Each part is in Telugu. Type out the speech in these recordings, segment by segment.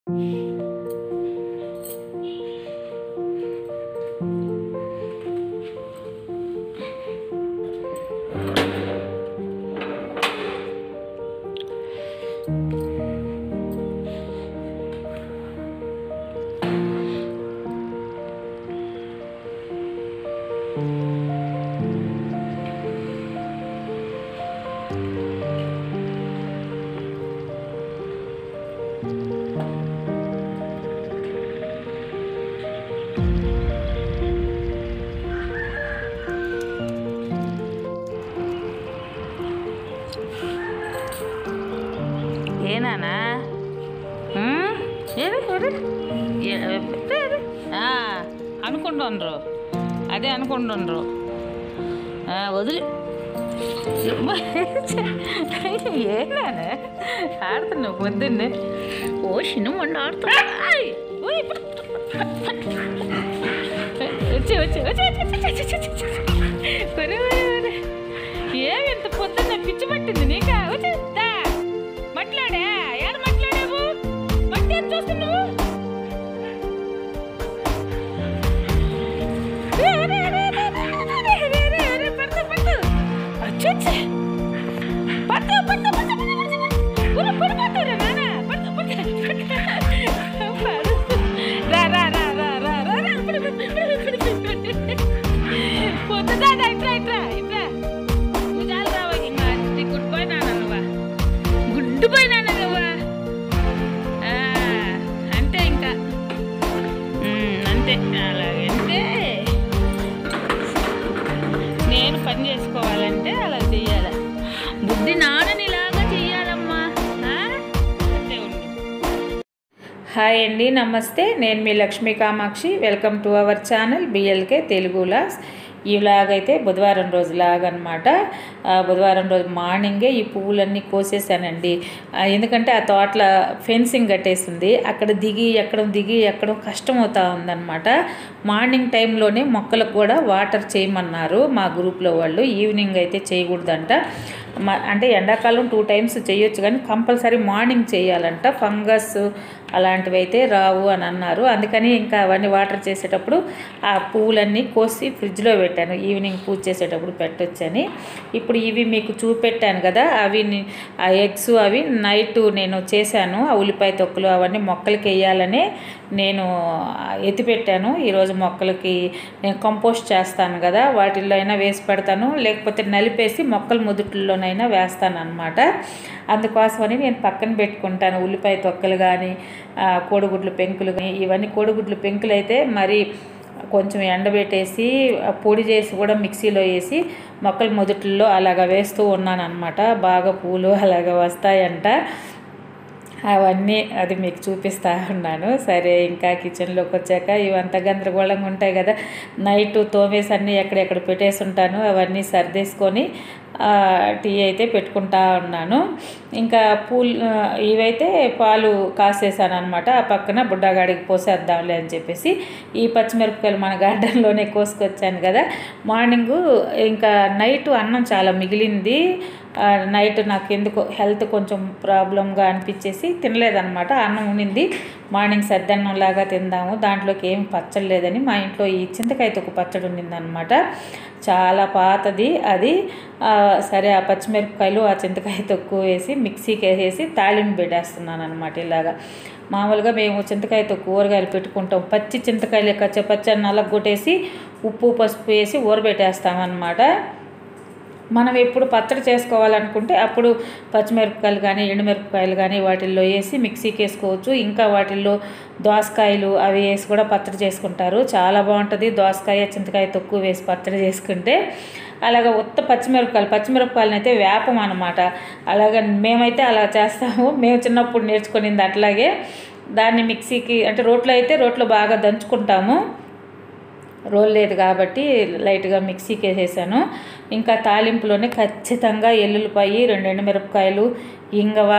ఏనానా అనుకుంటుండ్రు, అదే అనుకుంటుండ్రు. వదిలి ఏనా ఆడుతున్నావు పొద్దున్నే? ఓ సినిమా వండి ఆడుతున్నా. వచ్చి వచ్చి వచ్చి ఏమి ఇంత పొద్దున్న పిచ్చి పట్టింది నీకా? వచ్చేస్తా మాట్లాడా ఏడ మాట్లాడావు? మట్టి ఏం చూస్తున్నావు? అంటే ఇంకా అంతే. అలాగంటే నేను పని చేసుకోవాలంటే అలా చెయ్యాలి. బుద్ధి నాన్ననిలాగా చెయ్యాలమ్మా. అంతే ఉండు. హాయ్ అండి, నమస్తే. నేను మీ Lakshmi Kamakshi. Welcome to our channel BLK Telugu vlogs. ఈ వ్లాగ్ అయితే బుధవారం రోజు లాగ్ అనమాట. బుధవారం రోజు మార్నింగే ఈ పువ్వులన్నీ కోసేసానండి. ఎందుకంటే ఆ తోటల ఫెన్సింగ్ కట్టేసింది. అక్కడ దిగి ఎక్కడం కష్టం అవుతా ఉందన్నమాట. మార్నింగ్ టైంలోనే మొక్కలకు కూడా వాటర్ చేయమన్నారు మా గ్రూప్లో వాళ్ళు. ఈవినింగ్ అయితే చేయకూడదంట. అంటే ఎండాకాలం 2 times చేయొచ్చు, కానీ కంపల్సరీ మార్నింగ్ చేయాలంట. ఫంగస్ అలాంటివి అయితే రావు అని అన్నారు. అందుకని ఇంకా అవన్నీ వాటర్ చేసేటప్పుడు ఆ పువ్వులన్నీ కోసి ఫ్రిడ్జ్లో పెట్టాను. ఈవినింగ్ పూజ చేసేటప్పుడు పెట్టొచ్చని. ఇప్పుడు ఇవి మీకు చూపెట్టాను కదా, అవి ఆ ఎగ్స్ అవి నైట్ నేను చేశాను. ఆ ఉల్లిపాయ తొక్కులు అవన్నీ మొక్కలకి వేయాలని నేను ఎత్తిపెట్టాను. ఈరోజు మొక్కలకి నేను కంపోస్ట్ చేస్తాను కదా, వాటిల్లో అయినా వేసి పెడతాను, లేకపోతే నలిపేసి మొక్కల ముదుటిల్లోనైనా వేస్తాను అనమాట. అందుకోసమని నేను పక్కన పెట్టుకుంటాను. ఉల్లిపాయ తొక్కలు కానీ కోడిగుడ్లు పెంకులు కానీ, ఇవన్నీ కోడిగుడ్లు పెంకులు అయితే మరి కొంచెం ఎండబెట్టేసి పొడి చేసి కూడా మిక్సీలో వేసి మొక్కల మొదట్లో అలాగ వేస్తూ ఉన్నాను అనమాట. బాగా పూలు అలాగ వస్తాయంట. అవన్నీ అది మీకు చూపిస్తూ ఉన్నాను. సరే, ఇంకా కిచెన్లోకి వచ్చాక ఇవంతా గందరగోళంగా ఉంటాయి కదా, నైట్ తోమేసి అన్నీ ఎక్కడెక్కడ పెట్టేసి ఉంటాను. అవన్నీ సర్దేసుకొని టీ అయితే పెట్టుకుంటా ఉన్నాను. ఇంకా ఇవైతే పాలు కాసేసాను అనమాట. ఆ పక్కన బుడ్డగాడికి పోసేద్దాంలే అని చెప్పేసి ఈ పచ్చిమిరపకాయలు మన గార్డెన్లోనే కోసుకొచ్చాను కదా. మార్నింగు ఇంకా నైట్ అన్నం చాలా మిగిలింది. నైట్ నాకు ఎందుకో హెల్త్ కొంచెం ప్రాబ్లంగా అనిపించేసి తినలేదన్నమాట. అన్నం ఉండింది, మార్నింగ్ సద్దన్నంలాగా తిందాము, దాంట్లోకి ఏం పచ్చడి లేదని మా ఇంట్లో ఈ చింతకాయ తొక్కు పచ్చడి ఉండిందనమాట. చాలా పాతది అది. సరే, ఆ పచ్చిమిరపకాయలు ఆ చింతకాయ తొక్కు వేసి మిక్సీకి వేసి తాళింపు పెట్టేస్తున్నాను అనమాట. ఇలాగా మామూలుగా మేము చింతకాయ తొక్కు ఊరగాయలు పెట్టుకుంటాం. పచ్చి చింతకాయలు పచ్చని నలగొట్టేసి ఉప్పు పసుపు వేసి ఊరబెట్టేస్తామన్నమాట. మనం ఎప్పుడు పచ్చడి చేసుకోవాలనుకుంటే అప్పుడు పచ్చిమిరపకాయలు కానీ ఎండుమిరపకాయలు కానీ వాటిల్లో వేసి మిక్సీకి వేసుకోవచ్చు. ఇంకా వాటిల్లో దోసకాయలు అవి వేసి కూడా పచ్చడి చేసుకుంటారు. చాలా బాగుంటుంది. దోసకాయ చింతకాయ తొక్కు వేసి పచ్చడి చేసుకుంటే అలాగ ఉత్త పచ్చిమిరపకాయలను అయితే వేపం అనమాట. అలాగ మేమైతే అలా చేస్తాము. మేము చిన్నప్పుడు నేర్చుకునింది అట్లాగే. దాన్ని మిక్సీకి అంటే రోట్లో బాగా దంచుకుంటాము. రోల్ లేదు కాబట్టి లైట్గా మిక్సీకి వేసేసాను. ఇంకా తాలింపులోనే ఖచ్చితంగా ఎల్లుల్లిపాయి, 2 ఎండుమిరపకాయలు, ఇంగవ,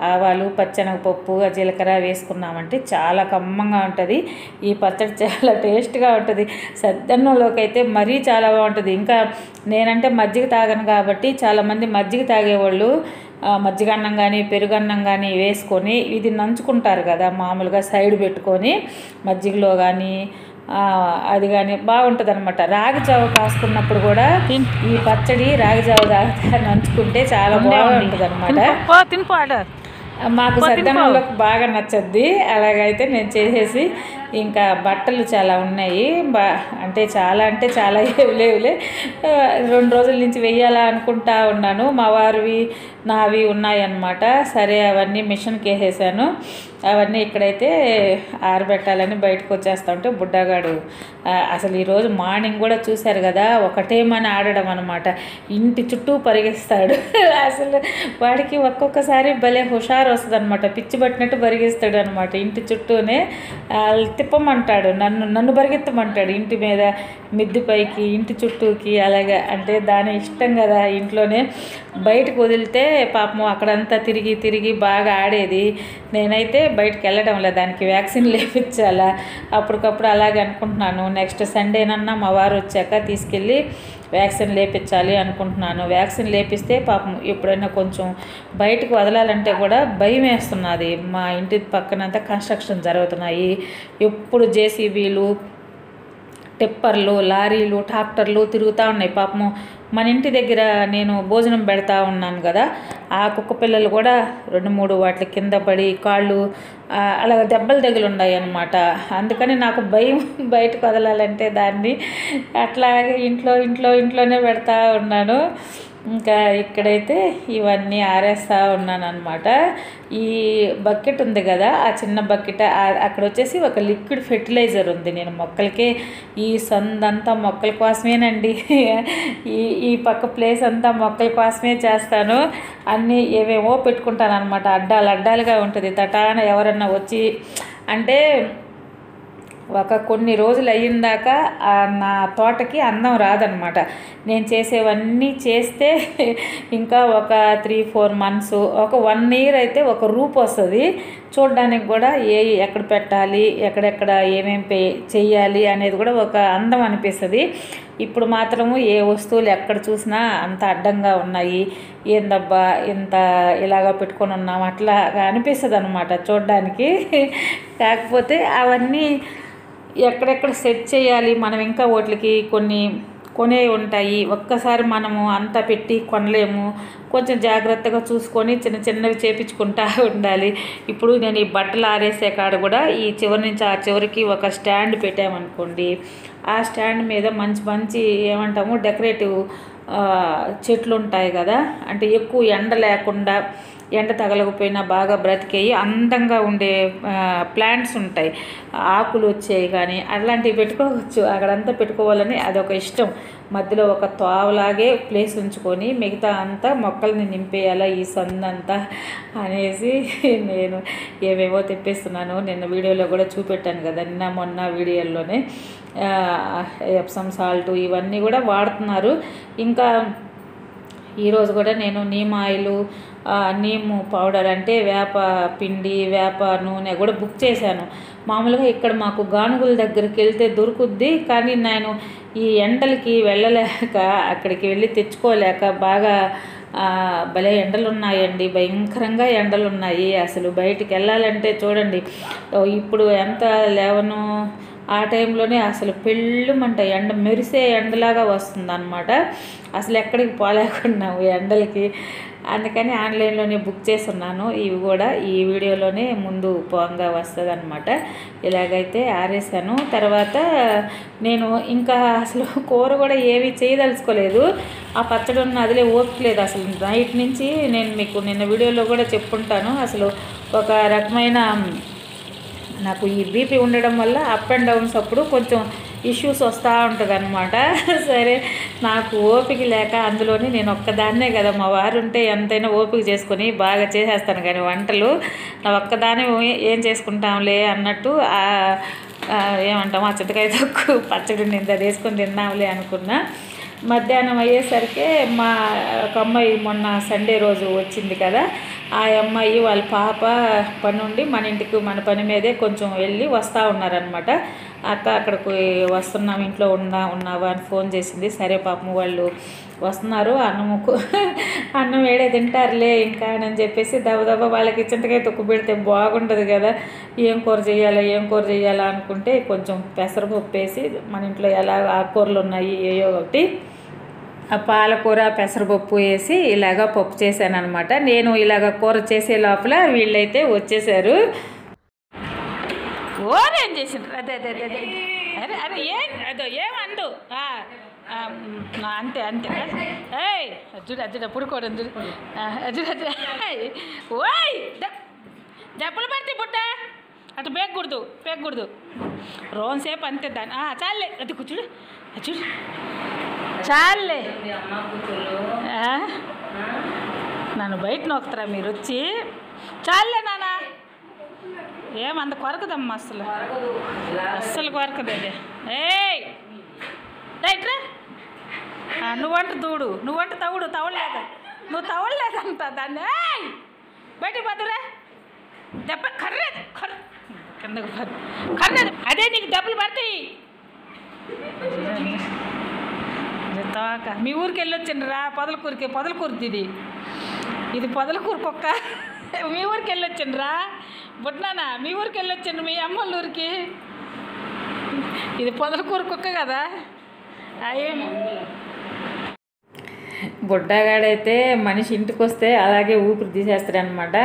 ఆవాలు, పచ్చెనగపప్పు, జీలకర్ర వేసుకున్నామంటే చాలా కమ్మంగా ఉంటుంది. ఈ పచ్చడి చాలా టేస్ట్గా ఉంటుంది. సద్దన్నంలోకి అయితే మరీ చాలా బాగుంటుంది. ఇంకా నేనంటే మజ్జిగ తాగను కాబట్టి చాలామంది మజ్జిగ తాగేవాళ్ళు మజ్జిగన్నం కానీ పెరుగన్నం కానీ వేసుకొని ఇది నంచుకుంటారు కదా మామూలుగా సైడ్ పెట్టుకొని మజ్జిగలో కానీ అది కానీ బాగుంటుంది అనమాట. రాగి జావ కాసుకున్నప్పుడు కూడా ఈ పచ్చడి రాగి జావ తాగితే నంచుకుంటే చాలా బాగుంటుంది అనమాట. మాకు సద్దన్నంలోకి బాగా నచ్చద్ది. అలాగైతే నేను చేసేసి ఇంకా బట్టలు చాలా ఉన్నాయి, అంటే చాలా లేవులే 2 రోజుల నుంచి వెయ్యాలా అనుకుంటా ఉన్నాను. మా వారివి నావి ఉన్నాయన్నమాట. సరే అవన్నీ మిషన్కి వేసేసాను. అవన్నీ ఇక్కడైతే ఆరబెట్టాలని బయటకు వచ్చేస్తా ఉంటే బుడ్డగాడు అసలు ఈరోజు మార్నింగ్ కూడా చూశారు కదా ఒకటేమని ఆడడం అనమాట. ఇంటి చుట్టూ పరిగెస్తాడు. అసలు వాడికి ఒక్కొక్కసారి భలే హుషారు వస్తుంది అనమాట. పిచ్చి పట్టినట్టు పరిగెస్తాడు అనమాట. ఇంటి చుట్టూనే తిప్పమంటాడు, నన్ను పరిగెత్తమంటాడు. ఇంటి మీద మిద్ది పైకి ఇంటి చుట్టూకి అలాగా. అంటే దాని ఇష్టం కదా. ఇంట్లోనే బయటకు వదిలితే పాపం అక్కడంతా తిరిగి బాగా ఆడేది. నేనైతే బయటకు వెళ్ళడం లేదు, దానికి వ్యాక్సిన్ లేపించాలా అప్పటికప్పుడు అలాగే అనుకుంటున్నాను. నెక్స్ట్ సండేనన్నా మా వారు వచ్చాక తీసుకెళ్ళి వ్యాక్సిన్ లేపించాలి అనుకుంటున్నాను. వ్యాక్సిన్ లేపిస్తే పాపం ఎప్పుడైనా కొంచెం బయటకు వదలాలంటే కూడా భయం వేస్తున్నది. మా ఇంటి పక్కనంతా కన్స్ట్రక్షన్ జరుగుతున్నాయి. ఎప్పుడు జేసీబీలు, టిప్పర్లు, లారీలు, ట్రాక్టర్లు తిరుగుతూ ఉన్నాయి. పాపము మన ఇంటి దగ్గర నేను భోజనం పెడతా ఉన్నాను కదా, ఆ కుక్క పిల్లలు కూడా 2-3 వాటి కింద పడి కాళ్ళు అలా దెబ్బలు తగిలిన్నాయి అన్నమాట. అందుకని నాకు భయం బయటకు వదలాలంటే దాన్ని. అట్లాగే ఇంట్లోనే పెడతా ఉన్నాను. ఇంకా ఇక్కడైతే ఇవన్నీ ఆరేస్తూ ఉన్నాను అనమాట. ఈ బకెట్ ఉంది కదా, ఆ చిన్న బకెట్ అక్కడ వచ్చేసి ఒక లిక్విడ్ ఫెర్టిలైజర్ ఉంది. నేను మొక్కలకే ఈ సందంతా మొక్కల కోసమేనండి. ఈ పక్క ప్లేస్ అంతా మొక్కల కోసమే చేస్తాను. అన్నీ ఏవేవో పెట్టుకుంటాను అనమాట. అడ్డాలుగా ఉంటుంది. తటాన ఎవరన్నా వచ్చి అంటే కొన్ని రోజులు అయ్యిందాక నా తోటకి అందం రాదనమాట. నేను చేసేవన్నీ చేస్తే ఇంకా ఒక 3-4 మంత్స్, ఒక 1 year అయితే ఒక రూపు వస్తుంది. చూడడానికి కూడా ఎక్కడ పెట్టాలి, ఎక్కడెక్కడ ఏమేమి చెయ్యాలి అనేది కూడా ఒక అందం అనిపిస్తుంది. ఇప్పుడు మాత్రము ఏ వస్తువులు ఎక్కడ చూసినా అంత అడ్డంగా ఉన్నాయి. ఏందబ్బా ఇంత ఇలాగా పెట్టుకొని ఉన్నాం అట్లా అనిపిస్తుంది అనమాట చూడడానికి. కాకపోతే అవన్నీ ఎక్కడెక్కడ సెట్ చేయాలి, మనం ఇంకా వాటికి కొన్ని కొనే ఉంటాయి. ఒక్కసారి మనము అంతా పెట్టి కొనలేము. కొంచెం జాగ్రత్తగా చూసుకొని చిన్నవి చేపించుకుంటూ ఉండాలి. ఇప్పుడు నేను ఈ బట్టలు ఆరేసే కాడ కూడా ఈ చివరి నుంచి ఆ చివరికి ఒక స్టాండ్ పెట్టామనుకోండి, ఆ స్టాండ్ మీద మంచి ఏమంటాము డెకరేటివ్ చెట్లు ఉంటాయి కదా, అంటే ఎక్కువ ఎండ లేకుండా ఎండ తగలకపోయినా బాగా బ్రతికేయి అందంగా ఉండే ప్లాంట్స్ ఉంటాయి. ఆకులు వచ్చేవి కానీ అలాంటివి పెట్టుకోవచ్చు. అక్కడంతా పెట్టుకోవాలని అదొక ఇష్టం. మధ్యలో ఒక తోవలాగే ప్లేస్ ఉంచుకొని మిగతా అంతా మొక్కల్ని నింపేయాలా ఈ సందంతా అనేసి నేను ఏవేవో తెప్పిస్తున్నాను. నిన్న వీడియోలో కూడా చూపెట్టాను కదా, మొన్న వీడియోలోనే ఎప్సమ్ సాల్ట్ ఇవన్నీ కూడా వాడుతున్నారు. ఇంకా ఈరోజు కూడా నేను నీమ్ ఆయిల్, నీము పౌడర్ అంటే వేప పిండి, వేప నూనె కూడా బుక్ చేశాను. మామూలుగా ఇక్కడ మాకు గానుగుల దగ్గరికి వెళ్తే దొరుకుద్ది, కానీ నేను ఈ ఎండలకి వెళ్ళలేక అక్కడికి వెళ్ళి తెచ్చుకోలేక బాగా భలే ఎండలు ఉన్నాయండి. భయంకరంగా ఎండలు ఉన్నాయి. అసలు బయటికి వెళ్ళాలంటే చూడండి, ఇప్పుడు ఎంత 11 ఆ టైంలోనే అసలు పెళ్ళుమంట ఎండ మెరిసే ఎండలాగా వస్తుంది అనమాట. అసలు ఎక్కడికి పోలేకున్నాము ఎండలకి. అందుకని ఆన్లైన్లోనే బుక్ చేసున్నాను. ఇవి కూడా ఈ వీడియోలోనే ముందు పోంగా వస్తుంది అనమాట. ఇలాగైతే ఆరేసాను. తర్వాత నేను ఇంకా అసలు కూర కూడా ఏవి చేయదలుచుకోలేదు. ఆ పచ్చడి ఉన్న అదిలే ఓపికలేదు అసలు. నైట్ నుంచి నేను మీకు నిన్న వీడియోలో కూడా చెప్పుంటాను. అసలు ఒక రకమైన నాకు ఈ బీపీ ఉండడం వల్ల అప్ అండ్ డౌన్స్ అప్పుడు కొంచెం ఇష్యూస్ వస్తూ ఉంటుంది అనమాట. సరే నాకు ఓపిక లేక, అందులోని నేను ఒక్కదాన్నే కదా, మా వారు ఉంటే ఎంతైనా ఓపిక చేసుకొని బాగా చేసేస్తాను, కానీ వంటలు నా ఒక్కదానే ఏం చేసుకుంటాంలే అన్నట్టు ఏమంటాము ఆ చింతకాయ తొక్కు పచ్చడి నింద వేసుకొని తిన్నాంలే అనుకున్నా. మధ్యాహ్నం అయ్యేసరికి మా ఒక అమ్మాయి మొన్న సండే రోజు వచ్చింది కదా, ఆ అమ్మాయి వాళ్ళ పాప పని ఉండి మన ఇంటికి మన పని మీదే కొంచెం వెళ్ళి వస్తూ ఉన్నారనమాట. అక్క అక్కడికి వస్తున్నాం, ఇంట్లో ఉన్నావా అని ఫోన్ చేసింది. సరే పాపం వాళ్ళు వస్తున్నారు అన్నం వేడే తింటారులే ఇంకా అని చెప్పేసి దబదబా వాళ్ళకి చింతకాయ తొక్కు పెడితే బాగుంటుంది కదా. ఏం కూర చేయాలా అనుకుంటే కొంచెం పెసరపప్పు వేసి, మన ఇంట్లో ఎలా ఆకుకూరలు ఉన్నాయి ఏయో ఒకటి, ఆ పాలకూర పెసరపప్పు వేసి ఇలాగ పప్పు చేశాను అనమాట. నేను ఇలాగ కూర చేసే లోపల వీళ్ళైతే వచ్చేసారు. ఓరేం చేసిండ్రు, అదే అరే ఏమండు అంతే ఏయ్ అజ్జుడు పుడుకోవడం అజ్జుడు ఓయ్ జబ్బులు పడితే పుట్ట అటు పేగకూడదు రోన్సేపు అంతే దాన్ని చాలే అది కూర్చుడు అజ్జుడు చాలే. నన్ను బయట నొక్కుతారా మీరు వచ్చి? చాలే నాన్న, ఏమంత కొరకదమ్మా, అస్సలు కొరకదు అదే. ఏయ్ రైట్రా, నువ్వంట దూడు, నువ్వంట తవ్వలేదా, నువ్వు తవ్వలేదంట దాన్ని. ఏయ్ బయటికి పోతురా, దెబ్బ కర్రేది కిందకు కర్రేది, అదే నీకు దెబ్బలు పడతాయి. తోక మీ ఊరికి వెళ్ళొచ్చిండ్రా, పొదలకూరుది ఇది పొదలకూరు కుక్క. మీ ఊరికి వెళ్ళొచ్చిండ్రా బుట్నానా, మీ ఊరికి వెళ్ళొచ్చిండ్రు, మీ అమ్మోళ్ళ ఊరికి. ఇది పొదలకూరు కుక్క కదా. అయ్యేమో బుడ్డగాడైతే మనిషి ఇంటికి వస్తే అలాగే ఊపిరి తీసేస్తాడనమాట.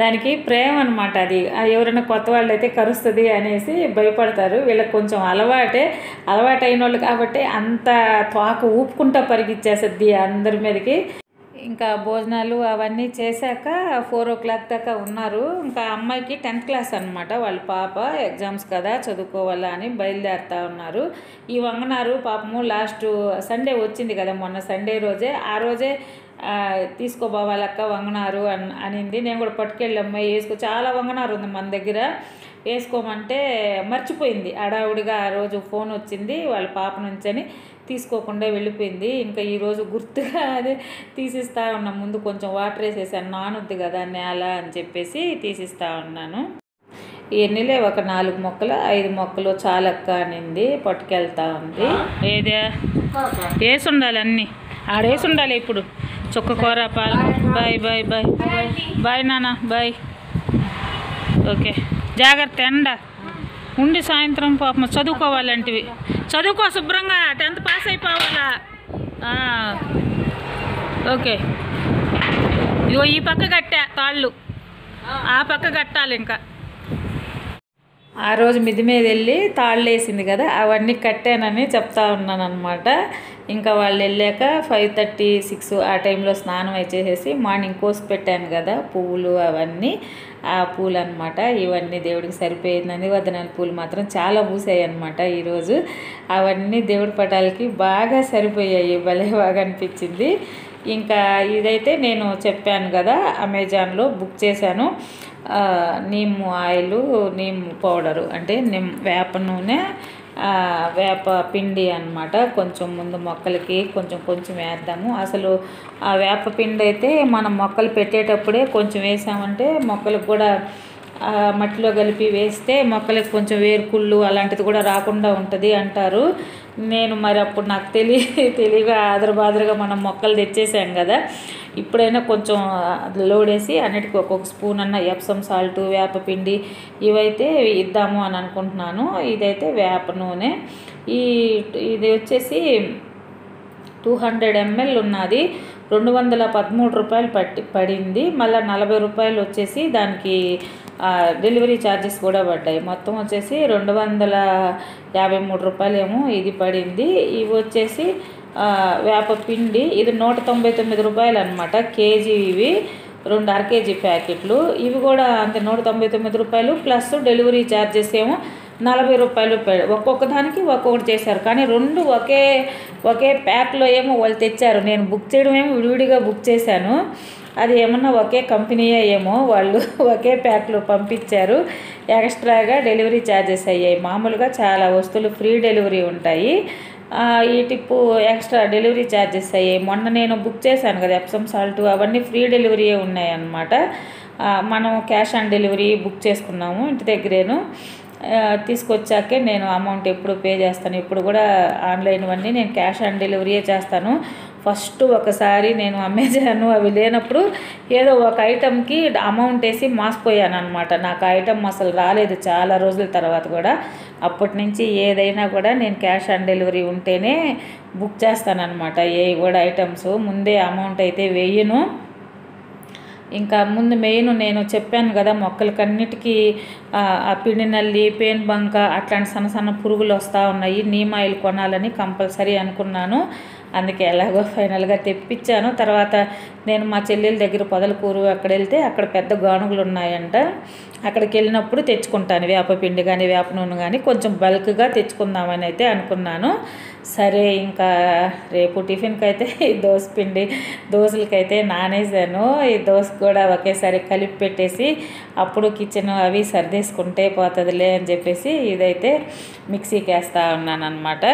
దానికి ప్రేమ అనమాట. అది ఎవరైనా కొత్త వాళ్ళు అయితే కరుస్తుంది అనేసి భయపడతారు. వీళ్ళకి కొంచెం అలవాటు అయిన వాళ్ళు కాబట్టి అంత తోక ఊపుకుంటా పరిగిచ్చేస్తుంది అందరి మీదకి. ఇంకా భోజనాలు అవన్నీ చేశాక 4 o'clock దాకా ఉన్నారు. ఇంకా అమ్మాయికి 10th క్లాస్ అనమాట, వాళ్ళ పాప ఎగ్జామ్స్ కదా చదువుకోవాలా అని బయలుదేరుతూ ఉన్నారు. ఈ వంగనారు పాపము లాస్ట్ సండే వచ్చింది కదా, మొన్న సండే రోజే, ఆ రోజే తీసుకోపోవాలక్క వంగనారు అనింది. నేను కూడా పట్టుకెళ్ళమ్మాయి వేసుకో, చాలా వంగనారు ఉంది మన దగ్గర, వేసుకోమంటే మర్చిపోయింది హడావుడిగా. ఆ రోజు ఫోన్ వచ్చింది వాళ్ళ పాప నుంచి అని తీసుకోకుండా వెళ్ళిపోయింది. ఇంకా ఈరోజు గుర్తుగా అదే తీసిస్తూ ఉన్నాను. ముందు కొంచెం వాటర్ వేసేసాను, నానుద్ది కదా నేల అని చెప్పేసి తీసిస్తూ ఉన్నాను. ఎన్నిలే ఒక 4 మొక్కలు 5 మొక్కలు చాలక్క అనింది, పట్టుకెళ్తా ఉంది. ఏదే వేసి ఉండాలి, అన్నీ ఆడేసి ఉండాలి. ఇప్పుడు చుక్క కూర పాలు. బాయ్ నాన్న, బాయ్. ఓకే జాగ్రత్త, ఎండ ఉండి సాయంత్రం పాపం చదువుకోవాలంటివి, చదువుకో శుభ్రంగా, 10th పాస్ అయిపోవాలా. ఓకే ఇగో ఈ పక్క కట్టా తాళ్ళు, ఆ పక్క కట్టాలి. ఇంకా ఆ రోజు మిద్ది మీద వెళ్ళి తాళ్ళు వేసింది కదా, అవన్నీ కట్టానని చెప్తా ఉన్నాను అనమాట. ఇంకా వాళ్ళు వెళ్ళాక 5:30, 6 ఆ టైంలో స్నానం అయిచేసేసి మార్నింగ్ కోసి పెట్టాను కదా పువ్వులు, అవన్నీ ఆ పూలు అనమాట. ఇవన్నీ దేవుడికి సరిపోయిందని, వదనాల పూలు మాత్రం చాలా పూసాయి అనమాట ఈరోజు. అవన్నీ దేవుడి పటాలకి బాగా సరిపోయాయి, భలే బాగా అనిపించింది. ఇంకా ఇదైతే నేను చెప్పాను కదా అమెజాన్లో బుక్ చేశాను. నీమ్ ఆయిల్, నీమ్ పౌడరు అంటే వేప నూనె, వేప పిండి అనమాట. కొంచెం ముందు మొక్కలకి కొంచెం వేద్దాము. అసలు ఆ వేప పిండి అయితే మనం మొక్కలు పెట్టేటప్పుడే కొంచెం వేసామంటే మొక్కలకు కూడా మట్టిలో కలిపి వేస్తే మొక్కలకు కొంచెం వేరుకుళ్ళు అలాంటిది కూడా రాకుండా ఉంటుంది అంటారు. నేను మరి అప్పుడు నాకు తెలియగా ఆదరబాదరగా మనం మొక్కలు తెచ్చేసాం కదా, ఇప్పుడైనా కొంచెం లోడేసి అన్నిటికీ ఒక్కొక్క స్పూన్ అన్న ఎప్సమ్ సాల్ట్, వేపపిండి ఇవైతే ఇద్దాము అని అనుకుంటున్నాను. ఇదైతే వేప నూనె, ఇది వచ్చేసి 200 ml ఉన్నది, 213 రూపాయలు పడింది. మళ్ళీ 40 రూపాయలు వచ్చేసి దానికి డెలివరీ ఛార్జెస్ కూడా పడ్డాయి. మొత్తం వచ్చేసి 253 రూపాయలు ఏమో ఇది పడింది. ఇవి వచ్చేసి వేప పిండి, ఇది 199 రూపాయలు అనమాట కేజీ. ఇవి 2 అర కేజీ ప్యాకెట్లు, ఇవి కూడా అంతే 199 రూపాయలు ప్లస్ డెలివరీ ఛార్జెస్ ఏమో 40 రూపాయలు. ఒక్కొక్క దానికి ఒక్కొక్కటి చేశారు, కానీ 2 ఒకే ప్యాక్లో ఏమో వాళ్ళు తెచ్చారు. నేను బుక్ చేయడం ఏమో విడివిడిగా బుక్ చేశాను, అది ఏమన్నా ఒకే కంపెనీయే ఏమో వాళ్ళు ఒకే ప్యాక్లో పంపించారు. ఎక్స్ట్రాగా డెలివరీ ఛార్జెస్ అయ్యాయి. మామూలుగా చాలా వస్తువులు ఫ్రీ డెలివరీ ఉంటాయి, ఈ టిప్పు ఎక్స్ట్రా డెలివరీ ఛార్జెస్ అయ్యాయి. మొన్న నేను బుక్ చేశాను కదా ఎప్సమ్ సాల్ట్, అవన్నీ ఫ్రీ డెలివరీయే ఉన్నాయి అన్నమాట. మనం క్యాష్ ఆన్ డెలివరీ బుక్ చేసుకున్నాము ఇంటి దగ్గరేను. తీసుకొచ్చాకే నేను అమౌంట్ ఎప్పుడు పే చేస్తాను, ఇప్పుడు కూడా ఆన్లైన్ అన్నీ నేను క్యాష్ ఆన్ డెలివరీయే చేస్తాను. ఫస్ట్ ఒకసారి నేను అమెజాన్ అవి లేనప్పుడు ఏదో ఒక ఐటెంకి అమౌంట్ వేసి మోసపోయాను అనమాట. నాకు ఆ ఐటెం అసలు రాలేదు చాలా రోజుల తర్వాత కూడా. అప్పటి నుంచి ఏదైనా కూడా నేను క్యాష్ ఆన్ డెలివరీ ఉంటేనే బుక్ చేస్తానన్నమాట. ఏ కూడా ఐటమ్స్ ముందే అమౌంట్ అయితే వేయను. ఇంకా ముందు మెయిన్ నేను చెప్పాను కదా, మొక్కలకన్నిటికీ ఆ పిండి నల్లి, పేను బంక అట్లాంటి సన్న సన్న పురుగులు వస్తూ ఉన్నాయి. నీమ్ ఆయిల్ కొనాలని కంపల్సరీ అనుకున్నాను. అందుకే ఎలాగో ఫైనల్గా తెప్పించాను. తర్వాత నేను మా చెల్లెల దగ్గర పొదలకూరు అక్కడ వెళ్తే అక్కడ పెద్ద గానుగులు ఉన్నాయంట. అక్కడికి వెళ్ళినప్పుడు తెచ్చుకుంటాను వేపపిండి కానీ వేప నూనె కానీ కొంచెం బల్క్గా తెచ్చుకుందామని అయితే అనుకున్నాను. సరే ఇంకా రేపు టిఫిన్కి అయితే ఈ దోశలకైతే నానేసాను. ఈ దోశ కూడా ఒకేసారి కలిపి పెట్టేసి అప్పుడు కిచెన్ అవి సర్దేసుకుంటే పోతుందిలే అని చెప్పేసి ఇదైతే మిక్సీకి వేస్తూ ఉన్నాను అనమాట.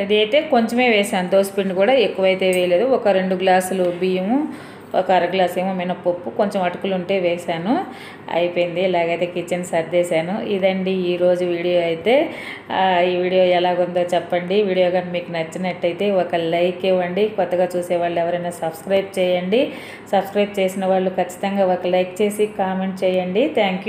ఇదైతే కొంచెమే వేసాను, దోసపిండి కూడా ఎక్కువైతే వేయలేదు. ఒక 2 గ్లాసులు బియ్యము, ఒక అర గ్లాస్ ఏమో మినపప్పు, కొంచెం అటుకులు ఉంటే వేసాను. అయిపోయింది. ఇలాగైతే కిచెన్ సర్దేశాను. ఇదండి ఈరోజు వీడియో అయితే. ఈ వీడియో ఎలాగుందో చెప్పండి. వీడియో కానీ మీకు నచ్చినట్టయితే ఒక లైక్ ఇవ్వండి. కొత్తగా చూసేవాళ్ళు ఎవరైనా సబ్స్క్రైబ్ చేయండి. సబ్స్క్రైబ్ చేసిన వాళ్ళు ఖచ్చితంగా ఒక లైక్ చేసి కామెంట్ చేయండి. Thank you.